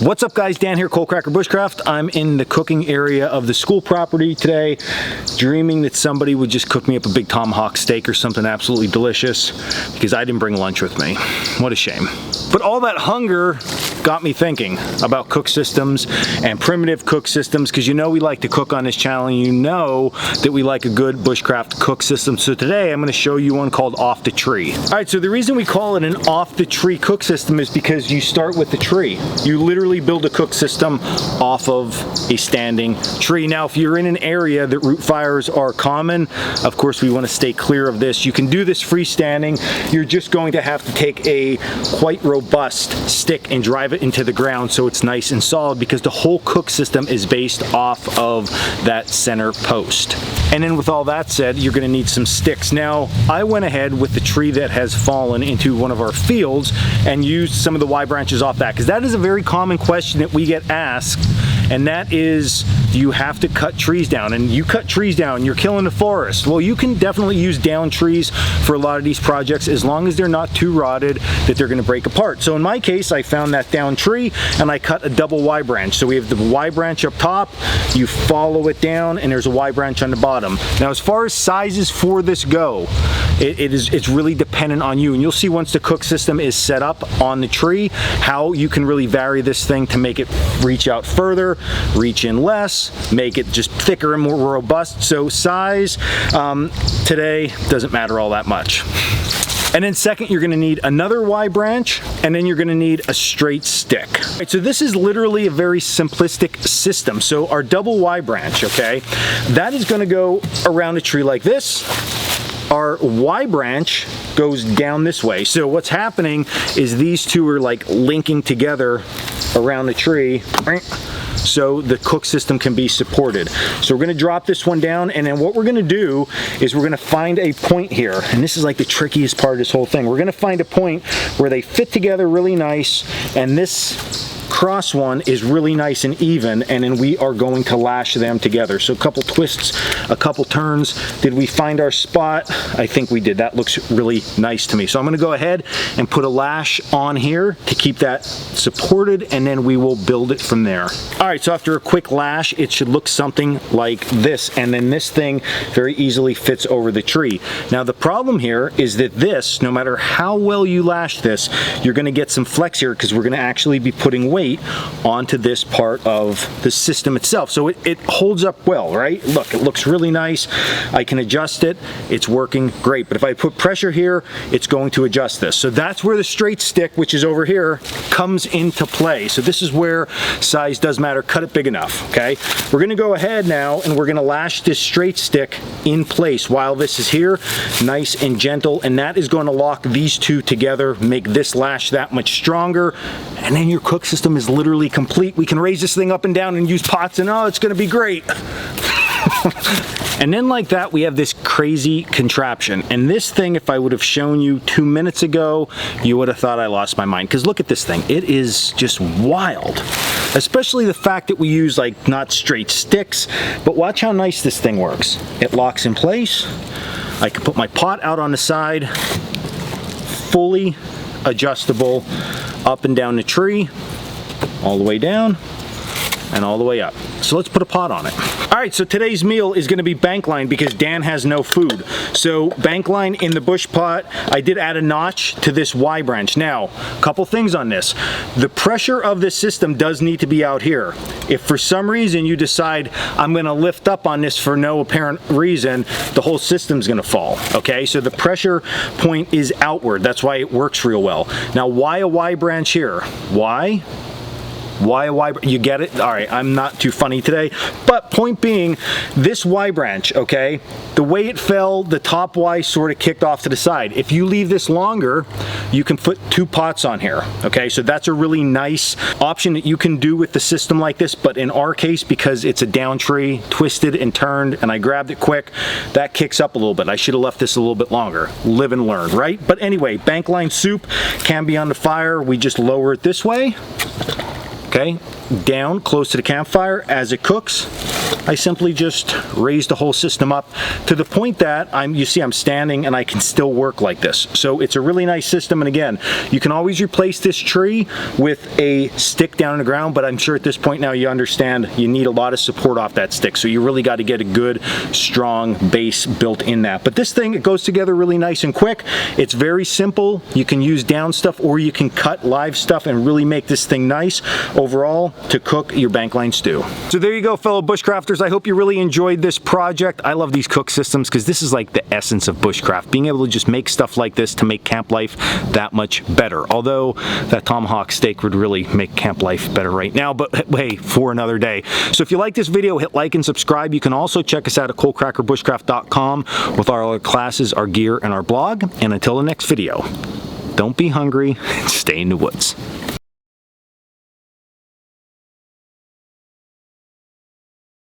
What's up guys, Dan here, Coalcracker Bushcraft. I'm in the cooking area of the school property today, dreaming that somebody would just cook me up a big tomahawk steak or something absolutely delicious, because I didn't bring lunch with me. What a shame. But all that hunger got me thinking about cook systems and primitive cook systems, because you know we like to cook on this channel, and you know that we like a good bushcraft cook system. So today I'm going to show you one called off the tree. Alright, so the reason we call it an off the tree cook system is because you start with the tree. You literally build a cook system off of a standing tree. Now if you're in an area that root fires are common, of course we want to stay clear of this. You can do this freestanding. You're just going to have to take a quite robust stick and drive it into the ground so it's nice and solid, because the whole cook system is based off of that center post. And then with all that said, you're going to need some sticks. Now I went ahead with the tree that has fallen into one of our fields and used some of the Y branches off that, because that is a very common question that we get asked, and that is, do you have to cut trees down? And you cut trees down, you're killing the forest. Well, you can definitely use down trees for a lot of these projects, as long as they're not too rotted that they're going to break apart. So in my case, I found that down tree and I cut a double Y branch. So we have the Y branch up top, you follow it down, and there's a Y branch on the bottom. Now as far as sizes for this go, it's really dependent on you, and you'll see once the cook system is set up on the tree how you can really vary this thing to make it reach out further, reach in less, make it just thicker and more robust. So size today doesn't matter all that much. And then second, you're going to need another Y branch, and then you're going to need a straight stick. Right, so this is literally a very simplistic system. So our double Y branch, okay, that is going to go around a tree like this. Our Y branch goes down this way. So what's happening is these two are like linking together around the tree, so the cook system can be supported. So we're going to drop this one down, and then what we're going to do is we're going to find a point here, and this is like the trickiest part of this whole thing. We're going to find a point where they fit together really nice, and this cross one is really nice and even, and then we are going to lash them together. So a couple twists, a couple turns. Did we find our spot? I think we did. That looks really nice to me. So I'm going to go ahead and put a lash on here to keep that supported, and then we will build it from there. All right, so after a quick lash, it should look something like this, and then this thing very easily fits over the tree. Now the problem here is that this, no matter how well you lash this, you're going to get some flex here, because we're going to actually be putting weight onto this part of the system itself. So it holds up well, right? Look, it looks really nice. I can adjust it. It's working great. But if I put pressure here, it's going to adjust this. So that's where the straight stick, which is over here, comes into play. So this is where size does matter. Cut it big enough, okay? We're going to go ahead now and we're going to lash this straight stick in place while this is here, nice and gentle, and that is going to lock these two together, make this lash that much stronger, and then your cook system is literally complete. We can raise this thing up and down and use pots, and oh, it's going to be great. And then like that, we have this crazy contraption. And this thing, if I would have shown you 2 minutes ago, you would have thought I lost my mind. Because look at this thing. It is just wild. Especially the fact that we use like not straight sticks, but watch how nice this thing works. It locks in place. I can put my pot out on the side, fully adjustable up and down the tree, all the way down and all the way up. So let's put a pot on it. All right, so today's meal is going to be bank line, because Dan has no food. So bank line in the bush pot. I did add a notch to this Y branch. Now, a couple things on this. The pressure of this system does need to be out here. If for some reason you decide I'm going to lift up on this for no apparent reason, the whole system's going to fall. Okay, so the pressure point is outward. That's why it works real well. Now, why a Y branch here? Why? Why a Y? You get it? All right, I'm not too funny today, but point being, this Y branch, okay, the way it fell, the top Y sort of kicked off to the side. If you leave this longer, you can put 2 pots on here, okay? So that's a really nice option that you can do with the system like this, but in our case, because it's a down tree, twisted and turned, and I grabbed it quick, that kicks up a little bit. I should have left this a little bit longer. Live and learn, right? But anyway, bank line soup can be on the fire. We just lower it this way. Okay, down close to the campfire as it cooks. I simply just raise the whole system up to the point that you see I'm standing and I can still work like this. So it's a really nice system, and again, you can always replace this tree with a stick down in the ground, but I'm sure at this point now you understand you need a lot of support off that stick, so you really got to get a good strong base built in that. But this thing, it goes together really nice and quick. It's very simple. You can use down stuff or you can cut live stuff and really make this thing nice overall to cook your bankline stew. So there you go, fellow bushcrafters. I hope you really enjoyed this project. I love these cook systems because this is like the essence of bushcraft, being able to just make stuff like this to make camp life that much better. Although that tomahawk steak would really make camp life better right now, but hey, for another day. So if you like this video, hit like and subscribe. You can also check us out at coalcrackerbushcraft.com with all our classes, our gear, and our blog. And until the next video, don't be hungry and stay in the woods.